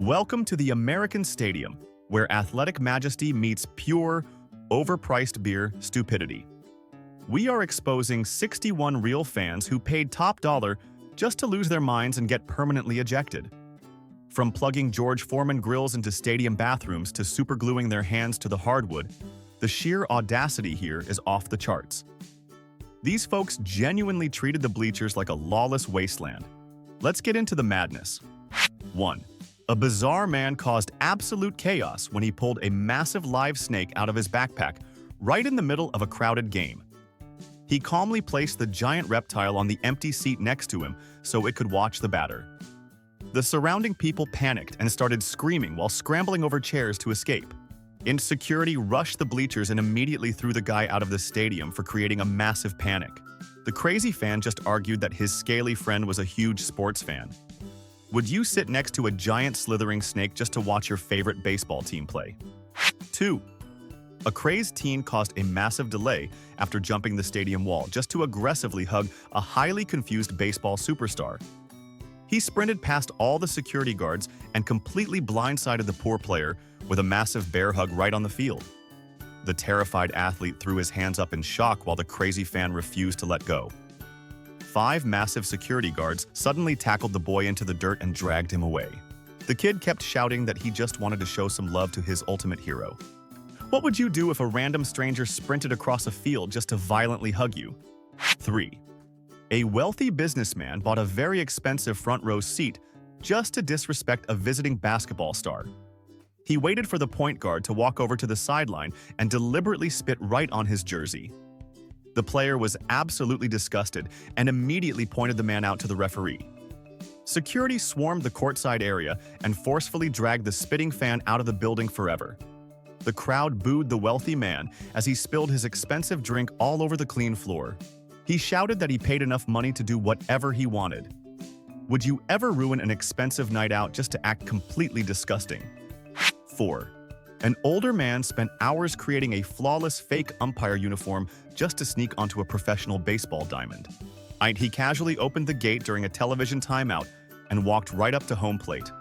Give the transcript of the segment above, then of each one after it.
Welcome to the American Stadium, where athletic majesty meets pure, overpriced beer stupidity. We are exposing 61 real fans who paid top dollar just to lose their minds and get permanently ejected. From plugging George Foreman grills into stadium bathrooms to supergluing their hands to the hardwood, the sheer audacity here is off the charts. These folks genuinely treated the bleachers like a lawless wasteland. Let's get into the madness. 1. A bizarre man caused absolute chaos when he pulled a massive live snake out of his backpack right in the middle of a crowded game. He calmly placed the giant reptile on the empty seat next to him so it could watch the batter. The surrounding people panicked and started screaming while scrambling over chairs to escape. Security rushed the bleachers and immediately threw the guy out of the stadium for creating a massive panic. The crazy fan just argued that his scaly friend was a huge sports fan. Would you sit next to a giant slithering snake just to watch your favorite baseball team play? 2. A crazed teen caused a massive delay after jumping the stadium wall just to aggressively hug a highly confused baseball superstar. He sprinted past all the security guards and completely blindsided the poor player with a massive bear hug right on the field. The terrified athlete threw his hands up in shock while the crazy fan refused to let go. 5 massive security guards suddenly tackled the boy into the dirt and dragged him away. The kid kept shouting that he just wanted to show some love to his ultimate hero. What would you do if a random stranger sprinted across a field just to violently hug you? 3. A wealthy businessman bought a very expensive front row seat just to disrespect a visiting basketball star. He waited for the point guard to walk over to the sideline and deliberately spit right on his jersey. The player was absolutely disgusted and immediately pointed the man out to the referee. Security swarmed the courtside area and forcefully dragged the spitting fan out of the building forever. The crowd booed the wealthy man as he spilled his expensive drink all over the clean floor. He shouted that he paid enough money to do whatever he wanted. Would you ever ruin an expensive night out just to act completely disgusting? 4. An older man spent hours creating a flawless fake umpire uniform just to sneak onto a professional baseball diamond. He casually opened the gate during a television timeout and walked right up to home plate.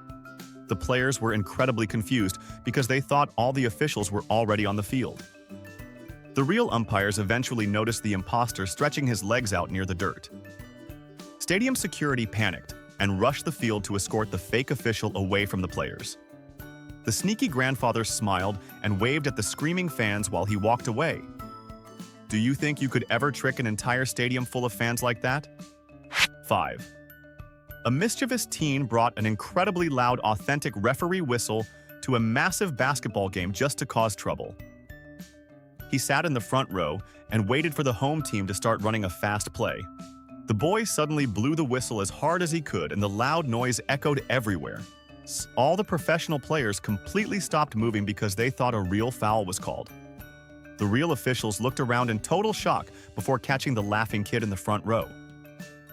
The players were incredibly confused because they thought all the officials were already on the field. The real umpires eventually noticed the imposter stretching his legs out near the dirt. Stadium security panicked and rushed the field to escort the fake official away from the players. The sneaky grandfather smiled and waved at the screaming fans while he walked away. Do you think you could ever trick an entire stadium full of fans like that? 5. A mischievous teen brought an incredibly loud, authentic referee whistle to a massive basketball game just to cause trouble. He sat in the front row and waited for the home team to start running a fast play. The boy suddenly blew the whistle as hard as he could, and the loud noise echoed everywhere. All the professional players completely stopped moving because they thought a real foul was called. The real officials looked around in total shock before catching the laughing kid in the front row.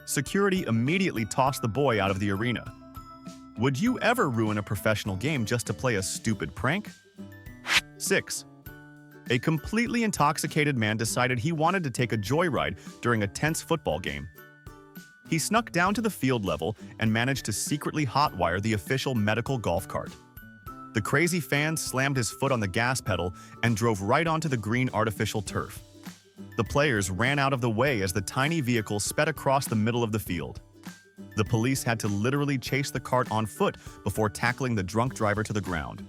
Security immediately tossed the boy out of the arena. Would you ever ruin a professional game just to play a stupid prank? 6. A completely intoxicated man decided he wanted to take a joyride during a tense football game. He snuck down to the field level and managed to secretly hotwire the official medical golf cart. The crazy fan slammed his foot on the gas pedal and drove right onto the green artificial turf. The players ran out of the way as the tiny vehicle sped across the middle of the field. The police had to literally chase the cart on foot before tackling the drunk driver to the ground.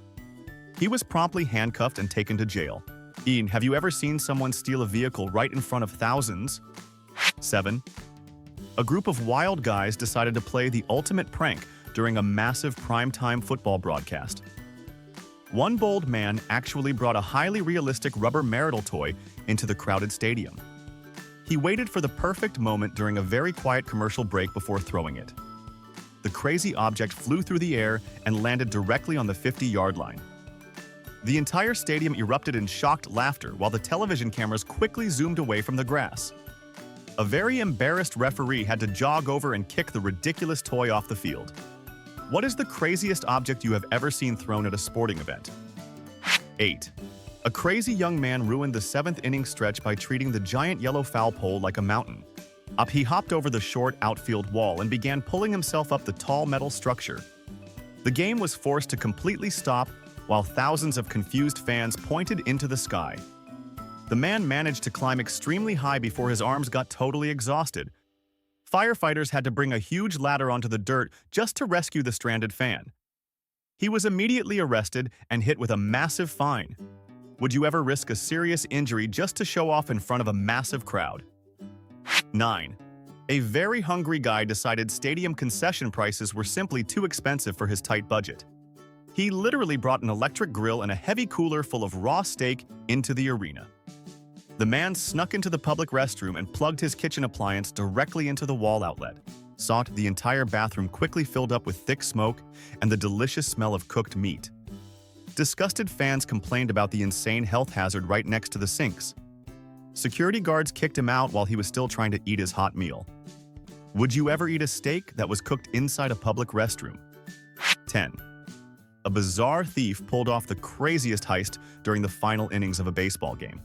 He was promptly handcuffed and taken to jail. Ian, have you ever seen someone steal a vehicle right in front of thousands? 7. A group of wild guys decided to play the ultimate prank during a massive primetime football broadcast. One bold man actually brought a highly realistic rubber marital toy into the crowded stadium. He waited for the perfect moment during a very quiet commercial break before throwing it. The crazy object flew through the air and landed directly on the 50-yard line. The entire stadium erupted in shocked laughter while the television cameras quickly zoomed away from the grass. A very embarrassed referee had to jog over and kick the ridiculous toy off the field. What is the craziest object you have ever seen thrown at a sporting event? 8. A crazy young man ruined the 7th inning stretch by treating the giant yellow foul pole like a mountain. He hopped over the short outfield wall and began pulling himself up the tall metal structure. The game was forced to completely stop while thousands of confused fans pointed into the sky. The man managed to climb extremely high before his arms got totally exhausted. Firefighters had to bring a huge ladder onto the dirt just to rescue the stranded fan. He was immediately arrested and hit with a massive fine. Would you ever risk a serious injury just to show off in front of a massive crowd? 9. A very hungry guy decided stadium concession prices were simply too expensive for his tight budget. He literally brought an electric grill and a heavy cooler full of raw steak into the arena. The man snuck into the public restroom and plugged his kitchen appliance directly into the wall outlet. The entire bathroom quickly filled up with thick smoke and the delicious smell of cooked meat. Disgusted fans complained about the insane health hazard right next to the sinks. Security guards kicked him out while he was still trying to eat his hot meal. Would you ever eat a steak that was cooked inside a public restroom? 10. A bizarre thief pulled off the craziest heist during the final innings of a baseball game.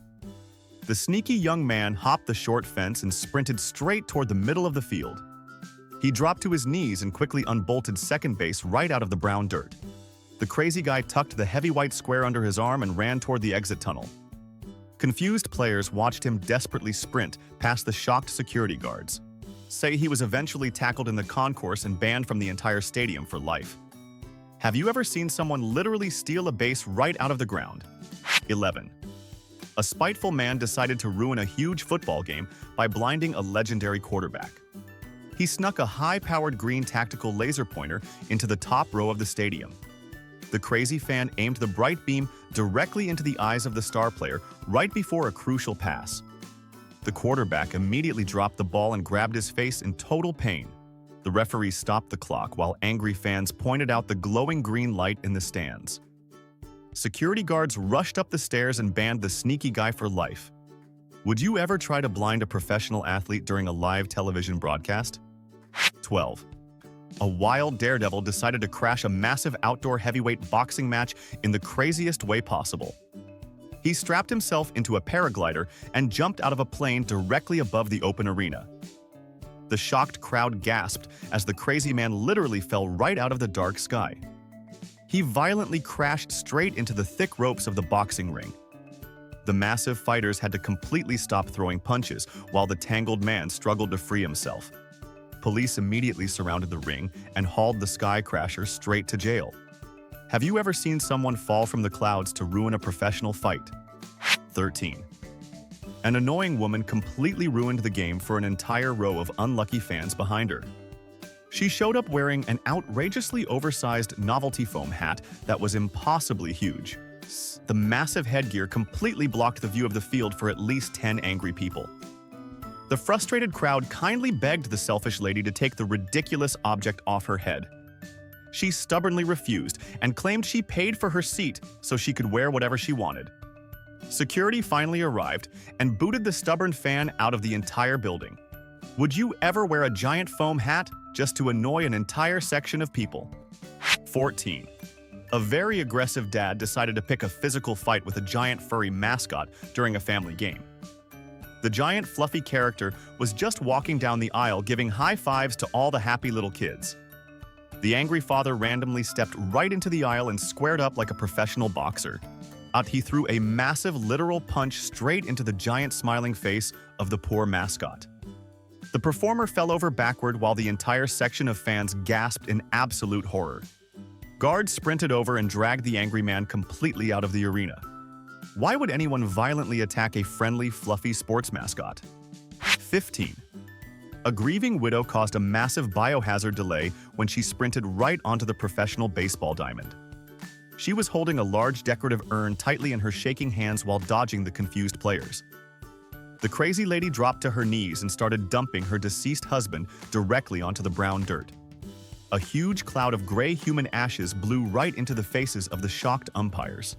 The sneaky young man hopped the short fence and sprinted straight toward the middle of the field. He dropped to his knees and quickly unbolted second base right out of the brown dirt. The crazy guy tucked the heavy white square under his arm and ran toward the exit tunnel. Confused players watched him desperately sprint past the shocked security guards. He was eventually tackled in the concourse and banned from the entire stadium for life. Have you ever seen someone literally steal a base right out of the ground? 11. A spiteful man decided to ruin a huge football game by blinding a legendary quarterback. He snuck a high-powered green tactical laser pointer into the top row of the stadium. The crazy fan aimed the bright beam directly into the eyes of the star player right before a crucial pass. The quarterback immediately dropped the ball and grabbed his face in total pain. The referee stopped the clock while angry fans pointed out the glowing green light in the stands. Security guards rushed up the stairs and banned the sneaky guy for life. Would you ever try to blind a professional athlete during a live television broadcast? 12. A wild daredevil decided to crash a massive outdoor heavyweight boxing match in the craziest way possible. He strapped himself into a paraglider and jumped out of a plane directly above the open arena. The shocked crowd gasped as the crazy man literally fell right out of the dark sky. He violently crashed straight into the thick ropes of the boxing ring. The massive fighters had to completely stop throwing punches while the tangled man struggled to free himself. Police immediately surrounded the ring and hauled the sky crasher straight to jail. Have you ever seen someone fall from the clouds to ruin a professional fight? 13. An annoying woman completely ruined the game for an entire row of unlucky fans behind her. She showed up wearing an outrageously oversized novelty foam hat that was impossibly huge. The massive headgear completely blocked the view of the field for at least 10 angry people. The frustrated crowd kindly begged the selfish lady to take the ridiculous object off her head. She stubbornly refused and claimed she paid for her seat so she could wear whatever she wanted. Security finally arrived and booted the stubborn fan out of the entire building. Would you ever wear a giant foam hat just to annoy an entire section of people? 14. A very aggressive dad decided to pick a physical fight with a giant furry mascot during a family game. The giant fluffy character was just walking down the aisle giving high fives to all the happy little kids. The angry father randomly stepped right into the aisle and squared up like a professional boxer. He threw a massive literal punch straight into the giant smiling face of the poor mascot. The performer fell over backward while the entire section of fans gasped in absolute horror. Guards sprinted over and dragged the angry man completely out of the arena. Why would anyone violently attack a friendly, fluffy sports mascot? 15. A grieving widow caused a massive biohazard delay when she sprinted right onto the professional baseball diamond. She was holding a large decorative urn tightly in her shaking hands while dodging the confused players. The crazy lady dropped to her knees and started dumping her deceased husband directly onto the brown dirt. A huge cloud of gray human ashes blew right into the faces of the shocked umpires.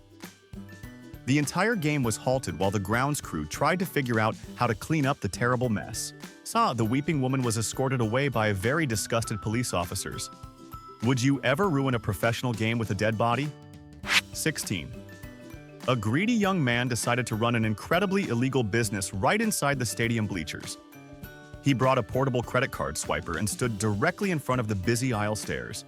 The entire game was halted while the grounds crew tried to figure out how to clean up the terrible mess. The weeping woman was escorted away by very disgusted police officers. Would you ever ruin a professional game with a dead body? 16. A greedy young man decided to run an incredibly illegal business right inside the stadium bleachers. He brought a portable credit card swiper and stood directly in front of the busy aisle stairs.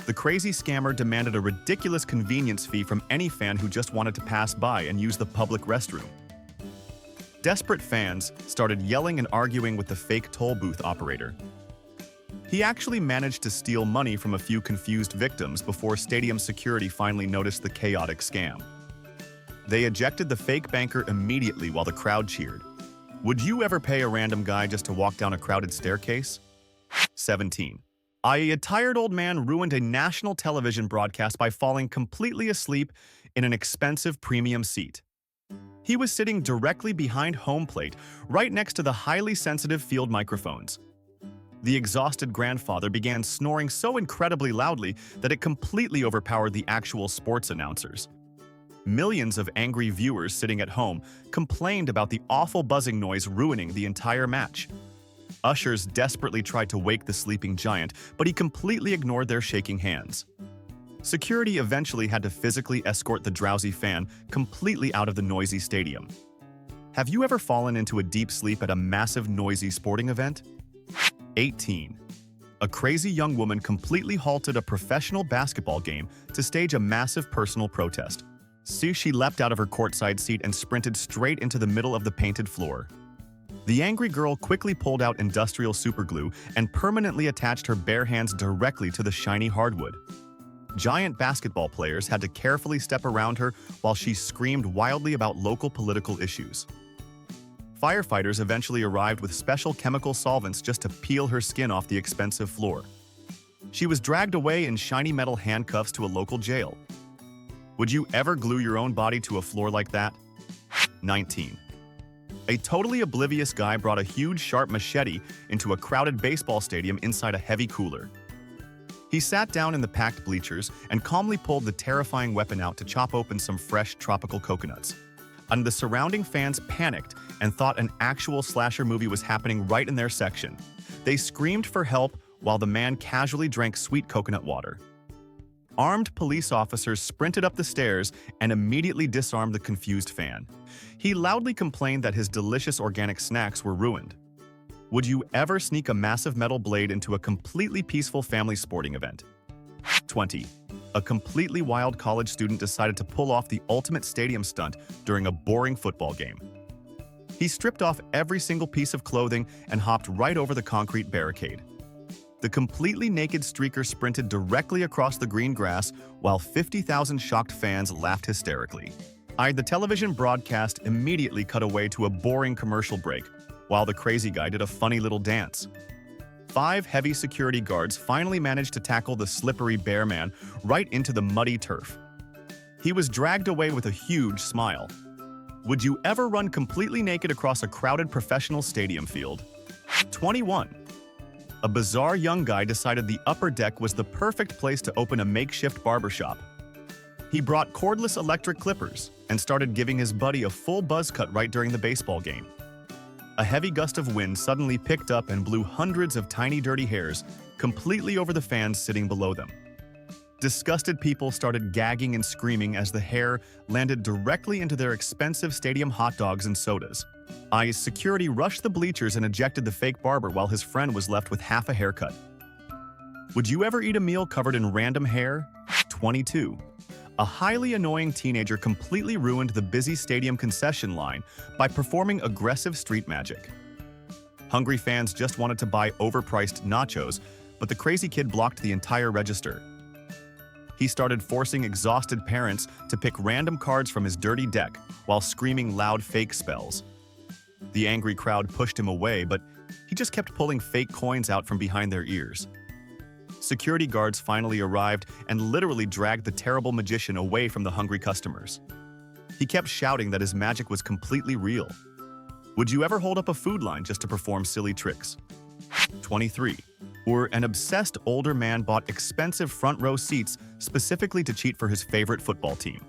The crazy scammer demanded a ridiculous convenience fee from any fan who just wanted to pass by and use the public restroom. Desperate fans started yelling and arguing with the fake toll booth operator. He actually managed to steal money from a few confused victims before stadium security finally noticed the chaotic scam. They ejected the fake banker immediately while the crowd cheered. Would you ever pay a random guy just to walk down a crowded staircase? 17. A tired old man ruined a national television broadcast by falling completely asleep in an expensive premium seat. He was sitting directly behind home plate, right next to the highly sensitive field microphones. The exhausted grandfather began snoring so incredibly loudly that it completely overpowered the actual sports announcers. Millions of angry viewers sitting at home complained about the awful buzzing noise ruining the entire match. Ushers desperately tried to wake the sleeping giant, but he completely ignored their shaking hands. Security eventually had to physically escort the drowsy fan completely out of the noisy stadium. Have you ever fallen into a deep sleep at a massive noisy sporting event? 18. A crazy young woman completely halted a professional basketball game to stage a massive personal protest. She leapt out of her courtside seat and sprinted straight into the middle of the painted floor. The angry girl quickly pulled out industrial superglue and permanently attached her bare hands directly to the shiny hardwood. Giant basketball players had to carefully step around her while she screamed wildly about local political issues. Firefighters eventually arrived with special chemical solvents just to peel her skin off the expensive floor. She was dragged away in shiny metal handcuffs to a local jail. Would you ever glue your own body to a floor like that? 19. A totally oblivious guy brought a huge sharp machete into a crowded baseball stadium inside a heavy cooler. He sat down in the packed bleachers and calmly pulled the terrifying weapon out to chop open some fresh tropical coconuts. And the surrounding fans panicked and thought an actual slasher movie was happening right in their section. They screamed for help while the man casually drank sweet coconut water. Armed police officers sprinted up the stairs and immediately disarmed the confused fan. He loudly complained that his delicious organic snacks were ruined. Would you ever sneak a massive metal blade into a completely peaceful family sporting event? 20. A completely wild college student decided to pull off the ultimate stadium stunt during a boring football game. He stripped off every single piece of clothing and hopped right over the concrete barricade. The completely naked streaker sprinted directly across the green grass while 50,000 shocked fans laughed hysterically. The television broadcast immediately cut away to a boring commercial break, while the crazy guy did a funny little dance. 5 heavy security guards finally managed to tackle the slippery bear man right into the muddy turf. He was dragged away with a huge smile. Would you ever run completely naked across a crowded professional stadium field? 21. A bizarre young guy decided the upper deck was the perfect place to open a makeshift barbershop. He brought cordless electric clippers and started giving his buddy a full buzz cut right during the baseball game. A heavy gust of wind suddenly picked up and blew hundreds of tiny dirty hairs completely over the fans sitting below them. Disgusted people started gagging and screaming as the hair landed directly into their expensive stadium hot dogs and sodas. Security rushed the bleachers and ejected the fake barber while his friend was left with half a haircut. Would you ever eat a meal covered in random hair? 22. A highly annoying teenager completely ruined the busy stadium concession line by performing aggressive street magic. Hungry fans just wanted to buy overpriced nachos, but the crazy kid blocked the entire register. He started forcing exhausted parents to pick random cards from his dirty deck while screaming loud fake spells. The angry crowd pushed him away, but he just kept pulling fake coins out from behind their ears. Security guards finally arrived and literally dragged the terrible magician away from the hungry customers. He kept shouting that his magic was completely real. Would you ever hold up a food line just to perform silly tricks? 23. An obsessed older man bought expensive front row seats specifically to cheat for his favorite football team.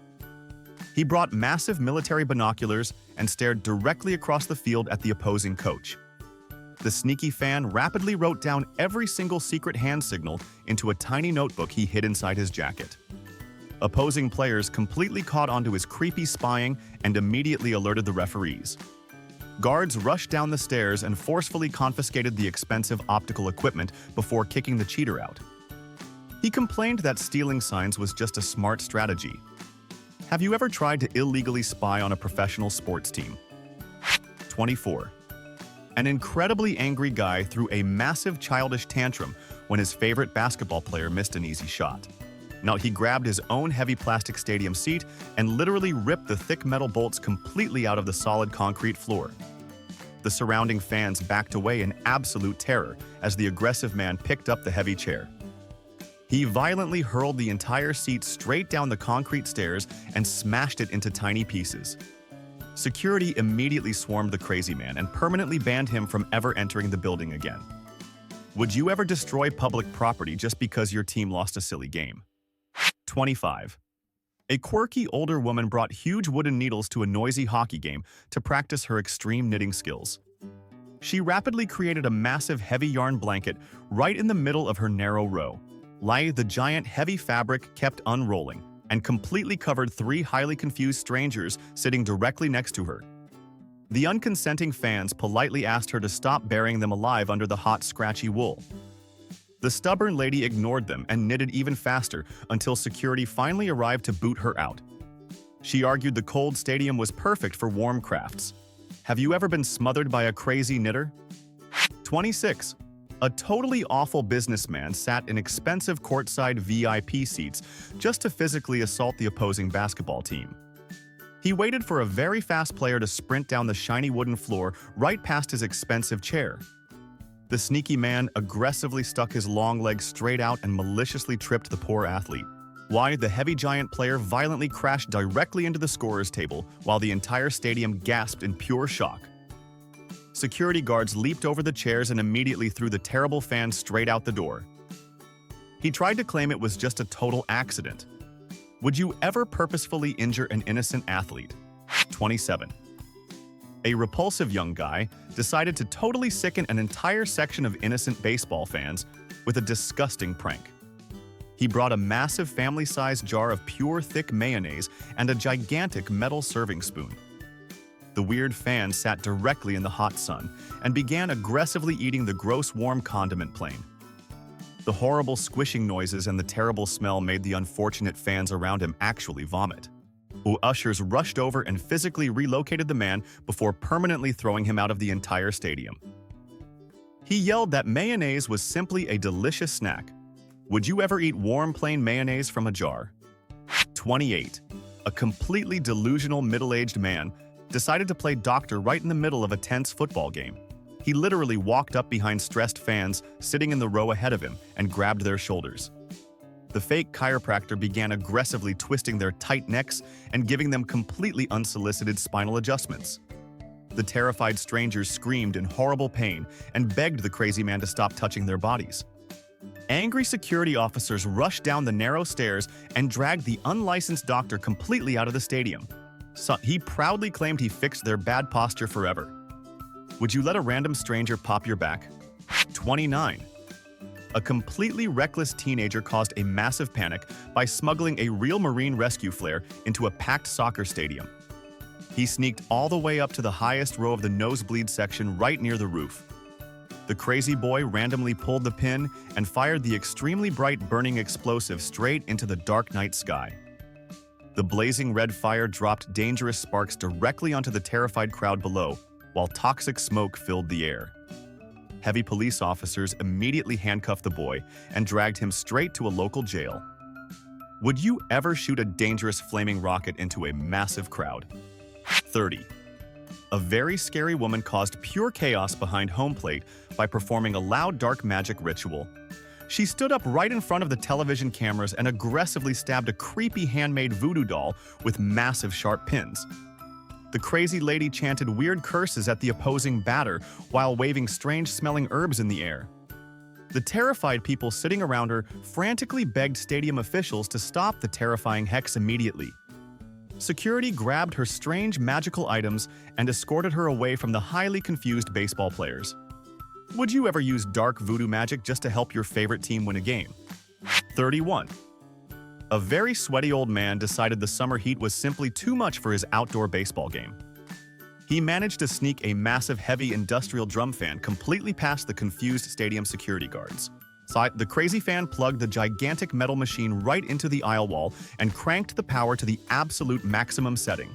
He brought massive military binoculars and stared directly across the field at the opposing coach. The sneaky fan rapidly wrote down every single secret hand signal into a tiny notebook he hid inside his jacket. Opposing players completely caught onto his creepy spying and immediately alerted the referees. Guards rushed down the stairs and forcefully confiscated the expensive optical equipment before kicking the cheater out. He complained that stealing signs was just a smart strategy. Have you ever tried to illegally spy on a professional sports team? 24. An incredibly angry guy threw a massive childish tantrum when his favorite basketball player missed an easy shot. Now, he grabbed his own heavy plastic stadium seat and literally ripped the thick metal bolts completely out of the solid concrete floor. The surrounding fans backed away in absolute terror as the aggressive man picked up the heavy chair. He violently hurled the entire seat straight down the concrete stairs and smashed it into tiny pieces. Security immediately swarmed the crazy man and permanently banned him from ever entering the building again. Would you ever destroy public property just because your team lost a silly game? 25. A quirky older woman brought huge wooden needles to a noisy hockey game to practice her extreme knitting skills. She rapidly created a massive heavy yarn blanket right in the middle of her narrow row. The giant heavy fabric kept unrolling and completely covered 3 highly confused strangers sitting directly next to her. The unconsenting fans politely asked her to stop burying them alive under the hot, scratchy wool. The stubborn lady ignored them and knitted even faster until security finally arrived to boot her out. She argued the cold stadium was perfect for warm crafts. Have you ever been smothered by a crazy knitter? 26. A totally awful businessman sat in expensive courtside VIP seats just to physically assault the opposing basketball team. He waited for a very fast player to sprint down the shiny wooden floor right past his expensive chair. The sneaky man aggressively stuck his long legs straight out and maliciously tripped the poor athlete. The heavy giant player violently crashed directly into the scorer's table while the entire stadium gasped in pure shock. Security guards leaped over the chairs and immediately threw the terrible fan straight out the door. He tried to claim it was just a total accident. Would you ever purposefully injure an innocent athlete? 27. A repulsive young guy decided to totally sicken an entire section of innocent baseball fans with a disgusting prank. He brought a massive family-sized jar of pure thick mayonnaise and a gigantic metal serving spoon. The weird fan sat directly in the hot sun and began aggressively eating the gross warm condiment plane. The horrible squishing noises and the terrible smell made the unfortunate fans around him actually vomit. Ushers rushed over and physically relocated the man before permanently throwing him out of the entire stadium. He yelled that mayonnaise was simply a delicious snack. Would you ever eat warm plain mayonnaise from a jar? 28. A completely delusional middle-aged man decided to play doctor right in the middle of a tense football game. He literally walked up behind stressed fans sitting in the row ahead of him and grabbed their shoulders. The fake chiropractor began aggressively twisting their tight necks and giving them completely unsolicited spinal adjustments. The terrified strangers screamed in horrible pain and begged the crazy man to stop touching their bodies. Angry security officers rushed down the narrow stairs and dragged the unlicensed doctor completely out of the stadium. He proudly claimed he fixed their bad posture forever. Would you let a random stranger pop your back? 29. A completely reckless teenager caused a massive panic by smuggling a real marine rescue flare into a packed soccer stadium. He sneaked all the way up to the highest row of the nosebleed section right near the roof. The crazy boy randomly pulled the pin and fired the extremely bright burning explosive straight into the dark night sky. The blazing red fire dropped dangerous sparks directly onto the terrified crowd below, while toxic smoke filled the air. Heavy police officers immediately handcuffed the boy and dragged him straight to a local jail. Would you ever shoot a dangerous flaming rocket into a massive crowd? 30. A very scary woman caused pure chaos behind home plate by performing a loud dark magic ritual. She stood up right in front of the television cameras and aggressively stabbed a creepy handmade voodoo doll with massive sharp pins. The crazy lady chanted weird curses at the opposing batter while waving strange-smelling herbs in the air. The terrified people sitting around her frantically begged stadium officials to stop the terrifying hex immediately. Security grabbed her strange magical items and escorted her away from the highly confused baseball players. Would you ever use dark voodoo magic just to help your favorite team win a game? 31. A very sweaty old man decided the summer heat was simply too much for his outdoor baseball game. He managed to sneak a massive heavy industrial drum fan completely past the confused stadium security guards. The crazy fan plugged the gigantic metal machine right into the aisle wall and cranked the power to the absolute maximum setting.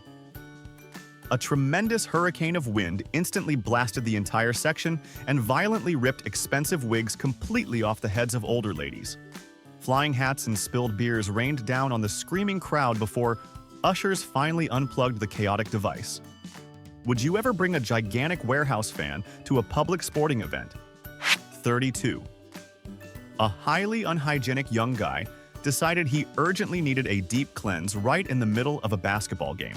A tremendous hurricane of wind instantly blasted the entire section and violently ripped expensive wigs completely off the heads of older ladies. Flying hats and spilled beers rained down on the screaming crowd before ushers finally unplugged the chaotic device. Would you ever bring a gigantic warehouse fan to a public sporting event? 32. A highly unhygienic young guy decided he urgently needed a deep cleanse right in the middle of a basketball game.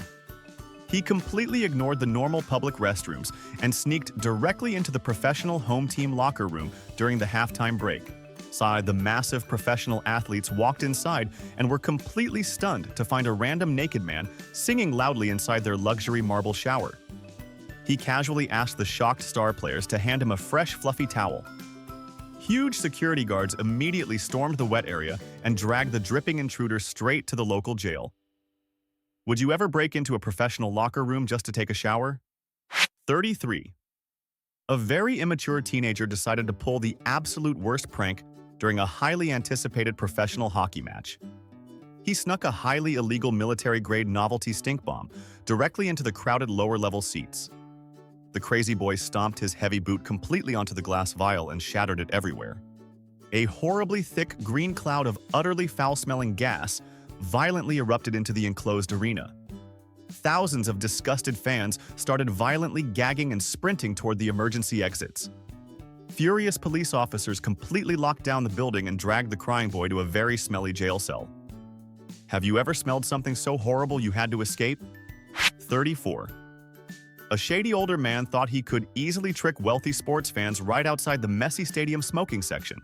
He completely ignored the normal public restrooms and sneaked directly into the professional home team locker room during the halftime break. The massive professional athletes walked inside and were completely stunned to find a random naked man singing loudly inside their luxury marble shower. He casually asked the shocked star players to hand him a fresh, fluffy towel. Huge security guards immediately stormed the wet area and dragged the dripping intruder straight to the local jail. Would you ever break into a professional locker room just to take a shower? 33. A very immature teenager decided to pull the absolute worst prank during a highly anticipated professional hockey match. He snuck a highly illegal military-grade novelty stink bomb directly into the crowded lower-level seats. The crazy boy stomped his heavy boot completely onto the glass vial and shattered it everywhere. A horribly thick green cloud of utterly foul-smelling gas violently erupted into the enclosed arena. Thousands of disgusted fans started violently gagging and sprinting toward the emergency exits. Furious police officers completely locked down the building and dragged the crying boy to a very smelly jail cell. Have you ever smelled something so horrible you had to escape? 34. A shady older man thought he could easily trick wealthy sports fans right outside the messy stadium smoking section.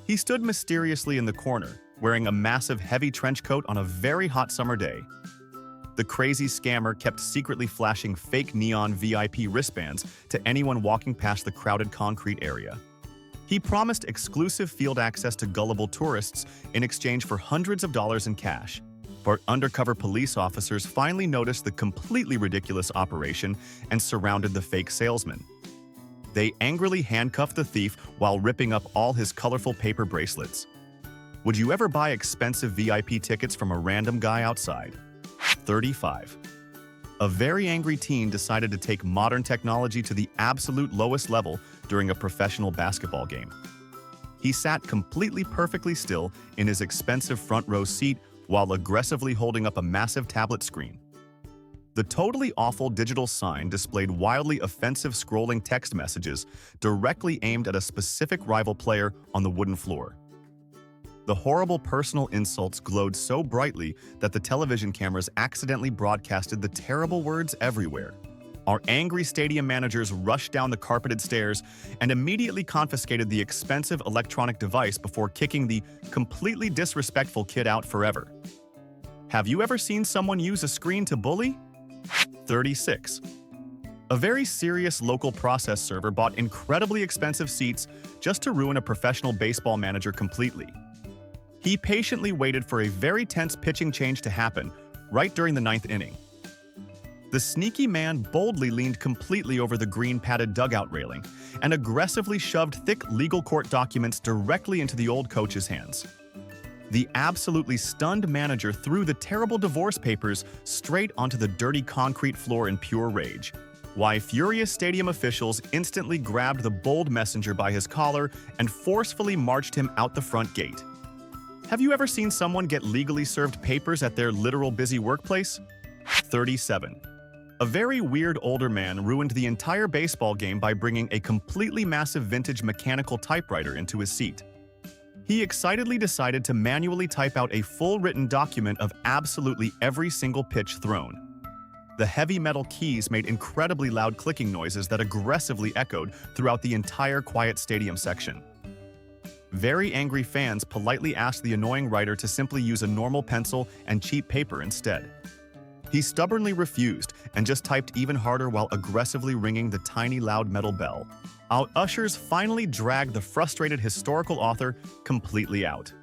He stood mysteriously in the corner, wearing a massive heavy trench coat on a very hot summer day. The crazy scammer kept secretly flashing fake neon VIP wristbands to anyone walking past the crowded concrete area. He promised exclusive field access to gullible tourists in exchange for hundreds of dollars in cash. But undercover police officers finally noticed the completely ridiculous operation and surrounded the fake salesman. They angrily handcuffed the thief while ripping up all his colorful paper bracelets. Would you ever buy expensive VIP tickets from a random guy outside? 35. A very angry teen decided to take modern technology to the absolute lowest level during a professional basketball game. He sat completely perfectly still in his expensive front row seat while aggressively holding up a massive tablet screen. The totally awful digital sign displayed wildly offensive scrolling text messages directly aimed at a specific rival player on the wooden floor. The horrible personal insults glowed so brightly that the television cameras accidentally broadcasted the terrible words everywhere. Our angry stadium managers rushed down the carpeted stairs and immediately confiscated the expensive electronic device before kicking the completely disrespectful kid out forever. Have you ever seen someone use a screen to bully? 36. A very serious local process server bought incredibly expensive seats just to ruin a professional baseball manager completely. He patiently waited for a very tense pitching change to happen right during the 9th inning. The sneaky man boldly leaned completely over the green padded dugout railing and aggressively shoved thick legal court documents directly into the old coach's hands. The absolutely stunned manager threw the terrible divorce papers straight onto the dirty concrete floor in pure rage. Furious stadium officials instantly grabbed the bold messenger by his collar and forcefully marched him out the front gate. Have you ever seen someone get legally served papers at their literal busy workplace? 37. A very weird older man ruined the entire baseball game by bringing a completely massive vintage mechanical typewriter into his seat. He excitedly decided to manually type out a full written document of absolutely every single pitch thrown. The heavy metal keys made incredibly loud clicking noises that aggressively echoed throughout the entire quiet stadium section. Very angry fans politely asked the annoying writer to simply use a normal pencil and cheap paper instead. He stubbornly refused and just typed even harder while aggressively ringing the tiny loud metal bell. Our ushers finally dragged the frustrated historical author completely out.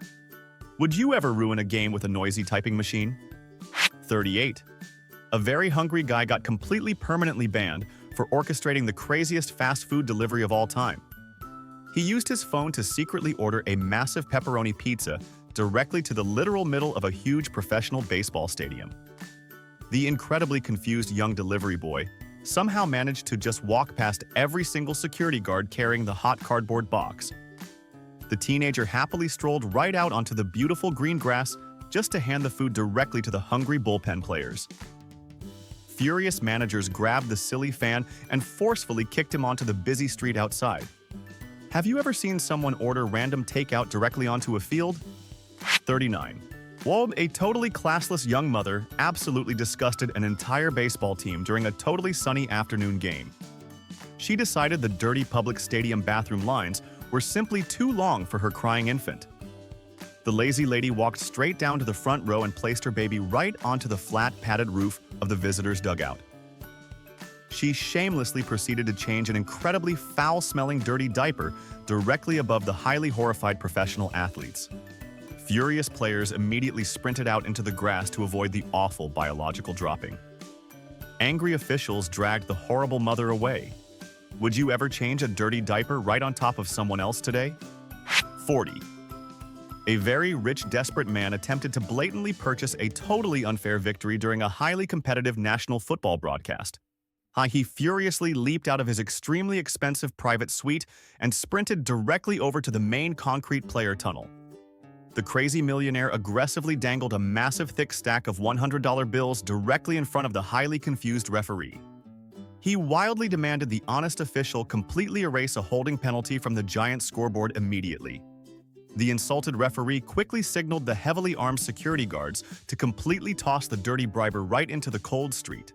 Would you ever ruin a game with a noisy typing machine? 38. A very hungry guy got completely permanently banned for orchestrating the craziest fast food delivery of all time. He used his phone to secretly order a massive pepperoni pizza directly to the literal middle of a huge professional baseball stadium. The incredibly confused young delivery boy somehow managed to just walk past every single security guard carrying the hot cardboard box. The teenager happily strolled right out onto the beautiful green grass just to hand the food directly to the hungry bullpen players. Furious managers grabbed the silly fan and forcefully kicked him onto the busy street outside. Have you ever seen someone order random takeout directly onto a field? 39. While a totally classless young mother absolutely disgusted an entire baseball team during a totally sunny afternoon game. She decided the dirty public stadium bathroom lines were simply too long for her crying infant. The lazy lady walked straight down to the front row and placed her baby right onto the flat, padded roof of the visitors' dugout. She shamelessly proceeded to change an incredibly foul-smelling dirty diaper directly above the highly horrified professional athletes. Furious players immediately sprinted out into the grass to avoid the awful biological dropping. Angry officials dragged the horrible mother away. Would you ever change a dirty diaper right on top of someone else today? 40. A very rich, desperate man attempted to blatantly purchase a totally unfair victory during a highly competitive national football broadcast. He furiously leaped out of his extremely expensive private suite and sprinted directly over to the main concrete player tunnel. The crazy millionaire aggressively dangled a massive thick stack of $100 bills directly in front of the highly confused referee. He wildly demanded the honest official completely erase a holding penalty from the giant scoreboard immediately. The insulted referee quickly signaled the heavily armed security guards to completely toss the dirty briber right into the cold street.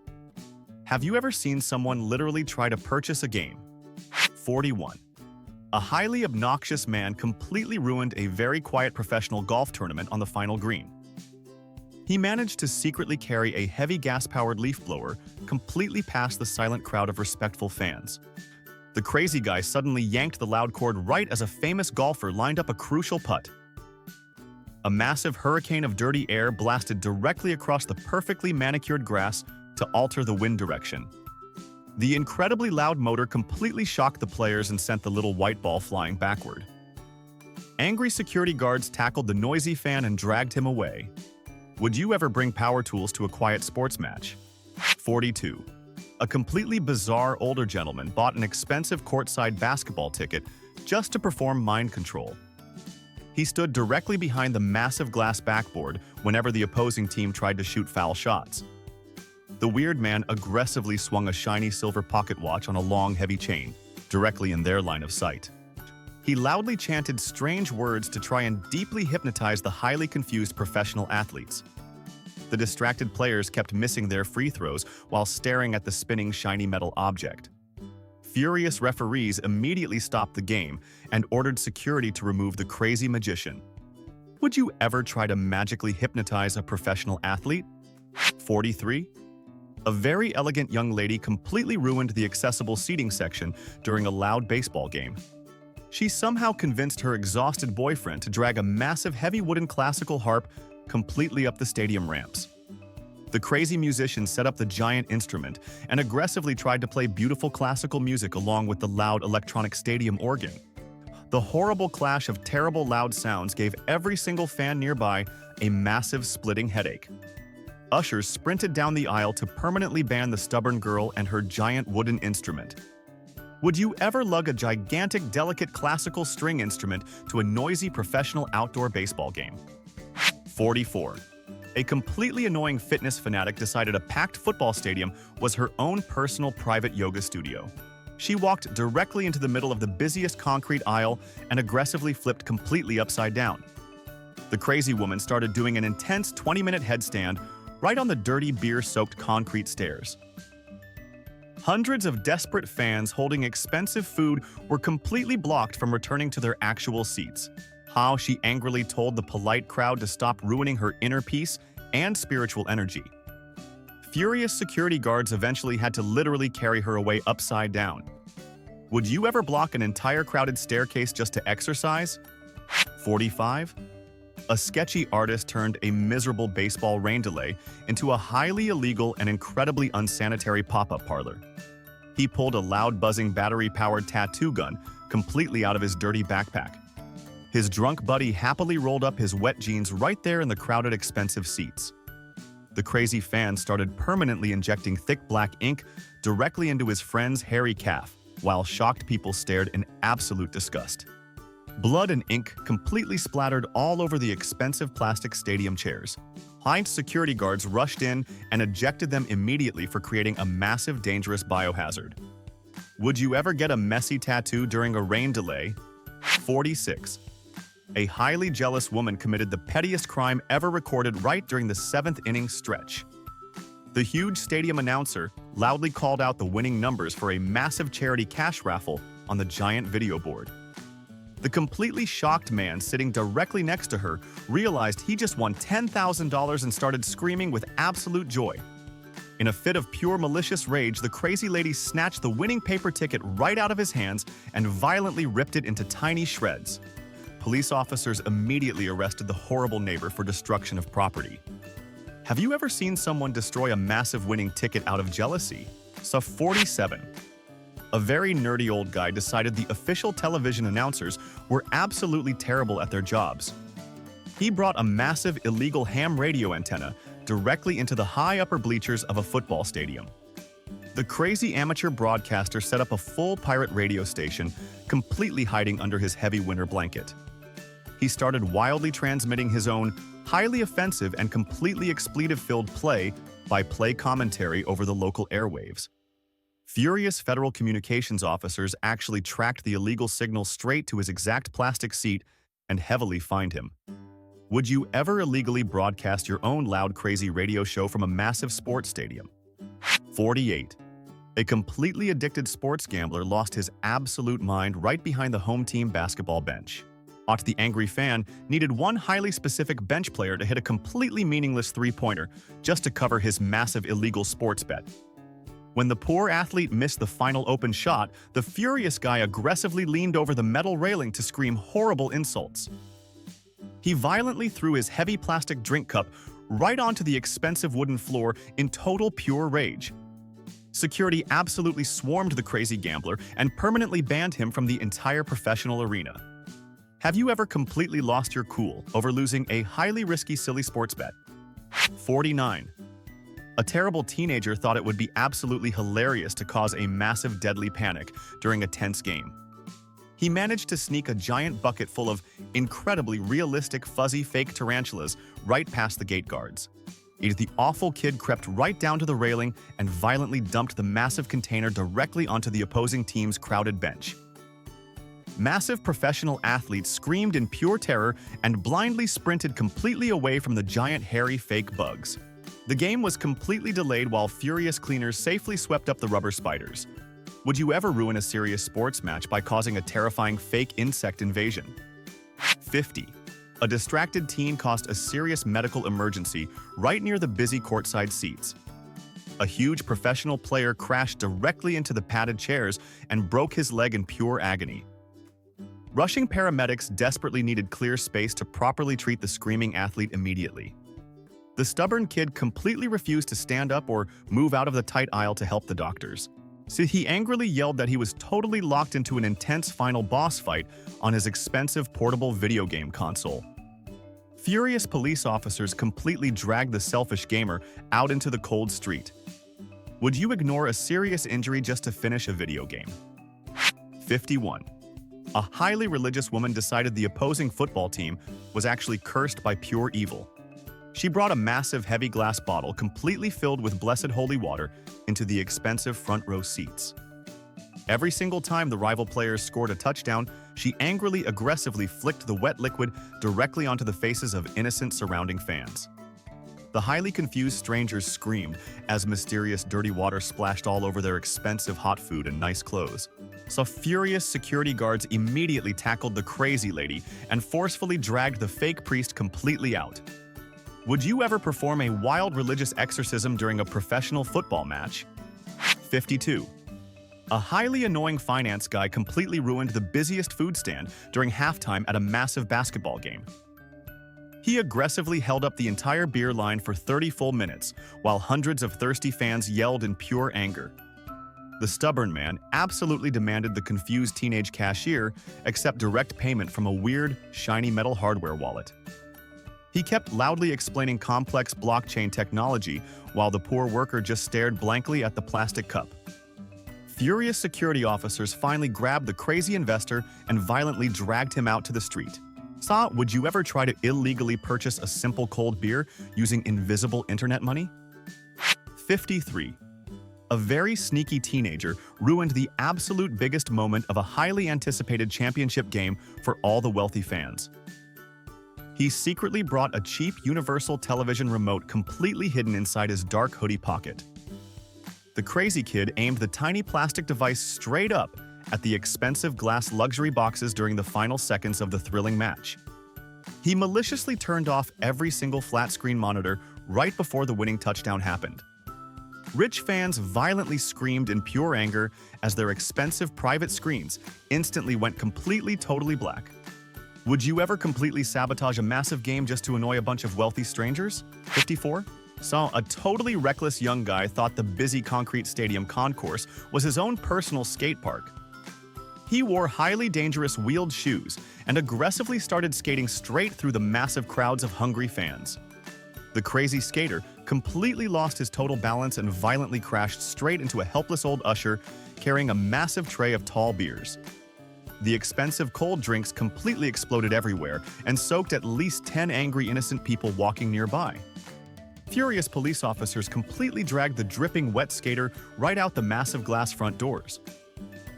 Have you ever seen someone literally try to purchase a game? 41. A highly obnoxious man completely ruined a very quiet professional golf tournament on the final green. He managed to secretly carry a heavy gas-powered leaf blower completely past the silent crowd of respectful fans. The crazy guy suddenly yanked the loud cord right as a famous golfer lined up a crucial putt. A massive hurricane of dirty air blasted directly across the perfectly manicured grass to alter the wind direction. The incredibly loud motor completely shocked the players and sent the little white ball flying backward. Angry security guards tackled the noisy fan and dragged him away. Would you ever bring power tools to a quiet sports match? 42. A completely bizarre older gentleman bought an expensive courtside basketball ticket just to perform mind control. He stood directly behind the massive glass backboard whenever the opposing team tried to shoot foul shots. The weird man aggressively swung a shiny silver pocket watch on a long, heavy chain, directly in their line of sight. He loudly chanted strange words to try and deeply hypnotize the highly confused professional athletes. The distracted players kept missing their free throws while staring at the spinning shiny metal object. Furious referees immediately stopped the game and ordered security to remove the crazy magician. Would you ever try to magically hypnotize a professional athlete? 43. A very elegant young lady completely ruined the accessible seating section during a loud baseball game. She somehow convinced her exhausted boyfriend to drag a massive heavy wooden classical harp completely up the stadium ramps. The crazy musician set up the giant instrument and aggressively tried to play beautiful classical music along with the loud electronic stadium organ. The horrible clash of terrible loud sounds gave every single fan nearby a massive splitting headache. Ushers sprinted down the aisle to permanently ban the stubborn girl and her giant wooden instrument. Would you ever lug a gigantic, delicate classical string instrument to a noisy professional outdoor baseball game? 44. A completely annoying fitness fanatic decided a packed football stadium was her own personal private yoga studio. She walked directly into the middle of the busiest concrete aisle and aggressively flipped completely upside down. The crazy woman started doing an intense 20-minute headstand right on the dirty beer-soaked concrete stairs. Hundreds of desperate fans holding expensive food were completely blocked from returning to their actual seats. How she angrily told the polite crowd to stop ruining her inner peace and spiritual energy. Furious security guards eventually had to literally carry her away upside down. Would you ever block an entire crowded staircase just to exercise? 45. A sketchy artist turned a miserable baseball rain delay into a highly illegal and incredibly unsanitary pop-up parlor. He pulled a loud buzzing battery-powered tattoo gun completely out of his dirty backpack. His drunk buddy happily rolled up his wet jeans right there in the crowded, expensive seats. The crazy fan started permanently injecting thick black ink directly into his friend's hairy calf, while shocked people stared in absolute disgust. Blood and ink completely splattered all over the expensive plastic stadium chairs. Heinz security guards rushed in and ejected them immediately for creating a massive, dangerous biohazard. Would you ever get a messy tattoo during a rain delay? 46. A highly jealous woman committed the pettiest crime ever recorded right during the 7th inning stretch. The huge stadium announcer loudly called out the winning numbers for a massive charity cash raffle on the giant video board. The completely shocked man sitting directly next to her realized he just won $10,000 and started screaming with absolute joy. In a fit of pure malicious rage, the crazy lady snatched the winning paper ticket right out of his hands and violently ripped it into tiny shreds. Police officers immediately arrested the horrible neighbor for destruction of property. Have you ever seen someone destroy a massive winning ticket out of jealousy? So 47. A very nerdy old guy decided the official television announcers were absolutely terrible at their jobs. He brought a massive illegal ham radio antenna directly into the high upper bleachers of a football stadium. The crazy amateur broadcaster set up a full pirate radio station, completely hiding under his heavy winter blanket. He started wildly transmitting his own highly offensive and completely expletive-filled play-by-play commentary over the local airwaves. Furious federal communications officers actually tracked the illegal signal straight to his exact plastic seat and heavily fined him. Would you ever illegally broadcast your own loud, crazy radio show from a massive sports stadium? 48. A completely addicted sports gambler lost his absolute mind right behind the home team basketball bench. The angry fan needed one highly specific bench player to hit a completely meaningless three-pointer just to cover his massive illegal sports bet. When the poor athlete missed the final open shot, the furious guy aggressively leaned over the metal railing to scream horrible insults. He violently threw his heavy plastic drink cup right onto the expensive wooden floor in total pure rage. Security absolutely swarmed the crazy gambler and permanently banned him from the entire professional arena. Have you ever completely lost your cool over losing a highly risky silly sports bet? 49. A terrible teenager thought it would be absolutely hilarious to cause a massive deadly panic during a tense game. He managed to sneak a giant bucket full of incredibly realistic fuzzy fake tarantulas right past the gate guards. The awful kid crept right down to the railing and violently dumped the massive container directly onto the opposing team's crowded bench. Massive professional athletes screamed in pure terror and blindly sprinted completely away from the giant hairy fake bugs. The game was completely delayed while furious cleaners safely swept up the rubber spiders. Would you ever ruin a serious sports match by causing a terrifying fake insect invasion? 50. A distracted teen caused a serious medical emergency right near the busy courtside seats. A huge professional player crashed directly into the padded chairs and broke his leg in pure agony. Rushing paramedics desperately needed clear space to properly treat the screaming athlete immediately. The stubborn kid completely refused to stand up or move out of the tight aisle to help the doctors. So he angrily yelled that he was totally locked into an intense final boss fight on his expensive portable video game console. Furious police officers completely dragged the selfish gamer out into the cold street. Would you ignore a serious injury just to finish a video game? 51. A highly religious woman decided the opposing football team was actually cursed by pure evil. She brought a massive heavy glass bottle completely filled with blessed holy water into the expensive front row seats. Every single time the rival players scored a touchdown, she angrily, aggressively flicked the wet liquid directly onto the faces of innocent surrounding fans. The highly confused strangers screamed as mysterious dirty water splashed all over their expensive hot food and nice clothes. So furious security guards immediately tackled the crazy lady and forcefully dragged the fake priest completely out. Would you ever perform a wild religious exorcism during a professional football match? 52. A highly annoying finance guy completely ruined the busiest food stand during halftime at a massive basketball game. He aggressively held up the entire beer line for 30 full minutes, while hundreds of thirsty fans yelled in pure anger. The stubborn man absolutely demanded the confused teenage cashier accept direct payment from a weird, shiny metal hardware wallet. He kept loudly explaining complex blockchain technology while the poor worker just stared blankly at the plastic cup. Furious security officers finally grabbed the crazy investor and violently dragged him out to the street. So, would you ever try to illegally purchase a simple cold beer using invisible internet money? 53. A very sneaky teenager ruined the absolute biggest moment of a highly anticipated championship game for all the wealthy fans. He secretly brought a cheap universal television remote completely hidden inside his dark hoodie pocket. The crazy kid aimed the tiny plastic device straight up at the expensive glass luxury boxes during the final seconds of the thrilling match. He maliciously turned off every single flat-screen monitor right before the winning touchdown happened. Rich fans violently screamed in pure anger as their expensive private screens instantly went completely totally black. Would you ever completely sabotage a massive game just to annoy a bunch of wealthy strangers? 54. So, a totally reckless young guy thought the busy concrete stadium concourse was his own personal skate park. He wore highly dangerous wheeled shoes and aggressively started skating straight through the massive crowds of hungry fans. The crazy skater completely lost his total balance and violently crashed straight into a helpless old usher carrying a massive tray of tall beers. The expensive cold drinks completely exploded everywhere and soaked at least 10 angry innocent people walking nearby. Furious police officers completely dragged the dripping wet skater right out the massive glass front doors.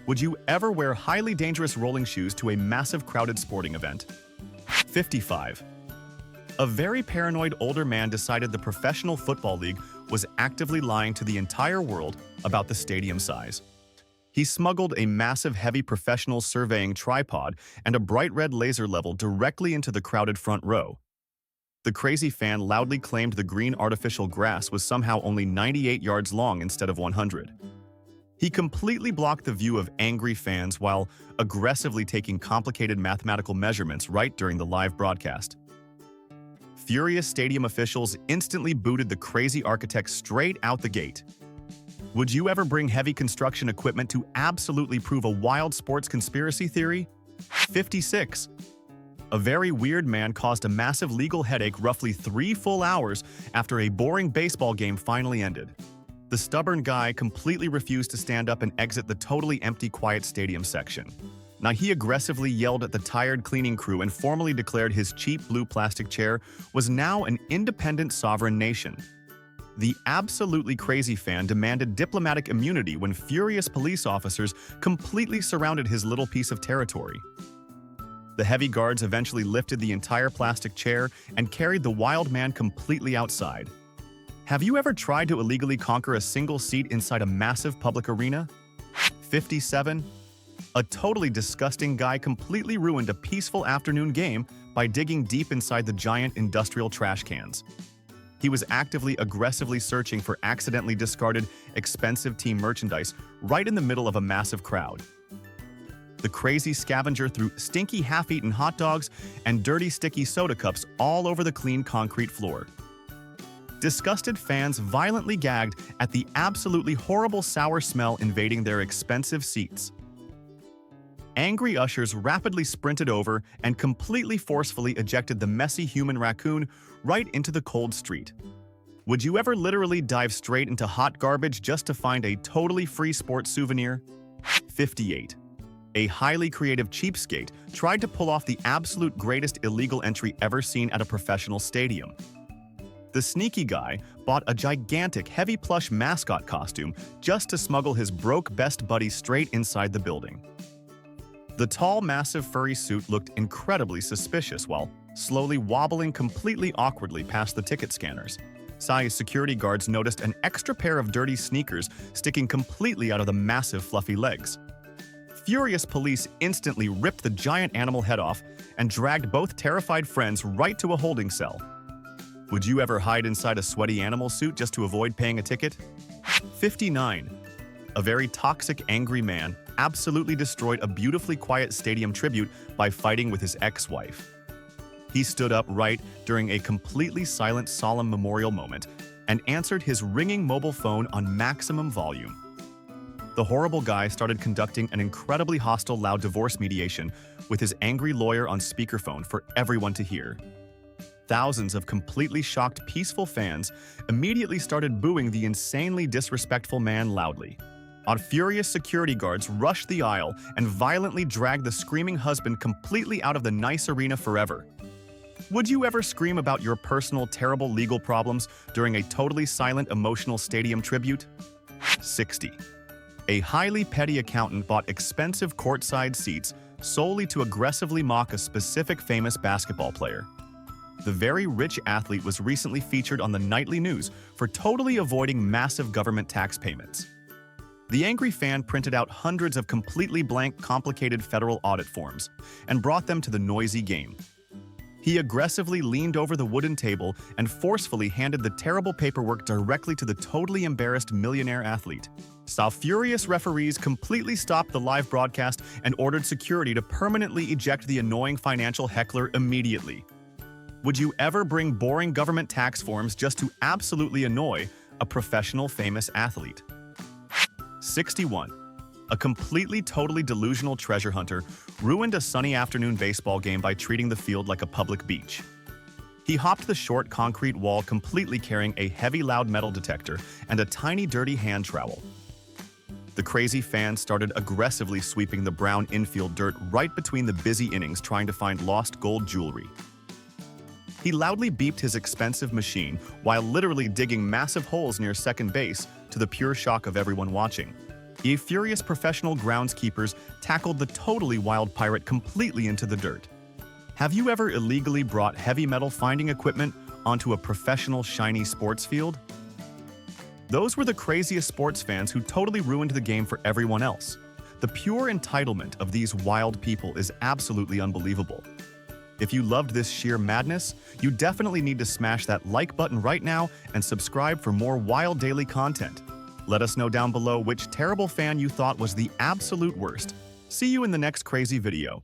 Would you ever wear highly dangerous rolling shoes to a massive crowded sporting event? 55. A very paranoid older man decided the Professional Football League was actively lying to the entire world about the stadium size. He smuggled a massive heavy professional surveying tripod and a bright red laser level directly into the crowded front row. The crazy fan loudly claimed the green artificial grass was somehow only 98 yards long instead of 100. He completely blocked the view of angry fans while aggressively taking complicated mathematical measurements right during the live broadcast. Furious stadium officials instantly booted the crazy architect straight out the gate. Would you ever bring heavy construction equipment to absolutely prove a wild sports conspiracy theory? 56. A very weird man caused a massive legal headache roughly 3 full hours after a boring baseball game finally ended. The stubborn guy completely refused to stand up and exit the totally empty quiet stadium section. Now, he aggressively yelled at the tired cleaning crew and formally declared his cheap blue plastic chair was now an independent sovereign nation. The absolutely crazy fan demanded diplomatic immunity when furious police officers completely surrounded his little piece of territory. The heavy guards eventually lifted the entire plastic chair and carried the wild man completely outside. Have you ever tried to illegally conquer a single seat inside a massive public arena? 57. A totally disgusting guy completely ruined a peaceful afternoon game by digging deep inside the giant industrial trash cans. He was actively aggressively searching for accidentally discarded, expensive team merchandise right in the middle of a massive crowd. The crazy scavenger threw stinky half-eaten hot dogs and dirty sticky soda cups all over the clean concrete floor. Disgusted fans violently gagged at the absolutely horrible sour smell invading their expensive seats. Angry ushers rapidly sprinted over and completely forcefully ejected the messy human raccoon right into the cold street. Would you ever literally dive straight into hot garbage just to find a totally free sports souvenir? 58. A highly creative cheapskate tried to pull off the absolute greatest illegal entry ever seen at a professional stadium. The sneaky guy bought a gigantic heavy plush mascot costume just to smuggle his broke best buddy straight inside the building. The tall, massive furry suit looked incredibly suspicious while slowly wobbling completely awkwardly past the ticket scanners. Security guards noticed an extra pair of dirty sneakers sticking completely out of the massive fluffy legs. Furious police instantly ripped the giant animal head off and dragged both terrified friends right to a holding cell. Would you ever hide inside a sweaty animal suit just to avoid paying a ticket? 59. A very toxic, angry man absolutely destroyed a beautifully quiet stadium tribute by fighting with his ex-wife. He stood up right during a completely silent, solemn memorial moment and answered his ringing mobile phone on maximum volume. the horrible guy started conducting an incredibly hostile loud divorce mediation with his angry lawyer on speakerphone for everyone to hear. Thousands of completely shocked peaceful fans immediately started booing the insanely disrespectful man loudly. Furious security guards rushed the aisle and violently dragged the screaming husband completely out of the nice arena forever. Would you ever scream about your personal terrible legal problems during a totally silent emotional stadium tribute? 60. A highly petty accountant bought expensive courtside seats solely to aggressively mock a specific famous basketball player. The very rich athlete was recently featured on the nightly news for totally avoiding massive government tax payments. The angry fan printed out hundreds of completely blank, complicated federal audit forms and brought them to the noisy game. He aggressively leaned over the wooden table and forcefully handed the terrible paperwork directly to the totally embarrassed millionaire athlete. Furious referees completely stopped the live broadcast and ordered security to permanently eject the annoying financial heckler immediately. Would you ever bring boring government tax forms just to absolutely annoy a professional famous athlete? 61. A completely totally delusional treasure hunter ruined a sunny afternoon baseball game by treating the field like a public beach. He hopped the short concrete wall completely carrying a heavy loud metal detector and a tiny dirty hand trowel. The crazy fan started aggressively sweeping the brown infield dirt right between the busy innings trying to find lost gold jewelry. He loudly beeped his expensive machine while literally digging massive holes near second base to the pure shock of everyone watching. Furious professional groundskeepers tackled the totally wild pirate completely into the dirt. Have you ever illegally brought heavy metal finding equipment onto a professional shiny sports field? Those were the craziest sports fans who totally ruined the game for everyone else. The pure entitlement of these wild people is absolutely unbelievable. If you loved this sheer madness, you definitely need to smash that like button right now and subscribe for more wild daily content. Let us know down below which terrible fan you thought was the absolute worst. See you in the next crazy video.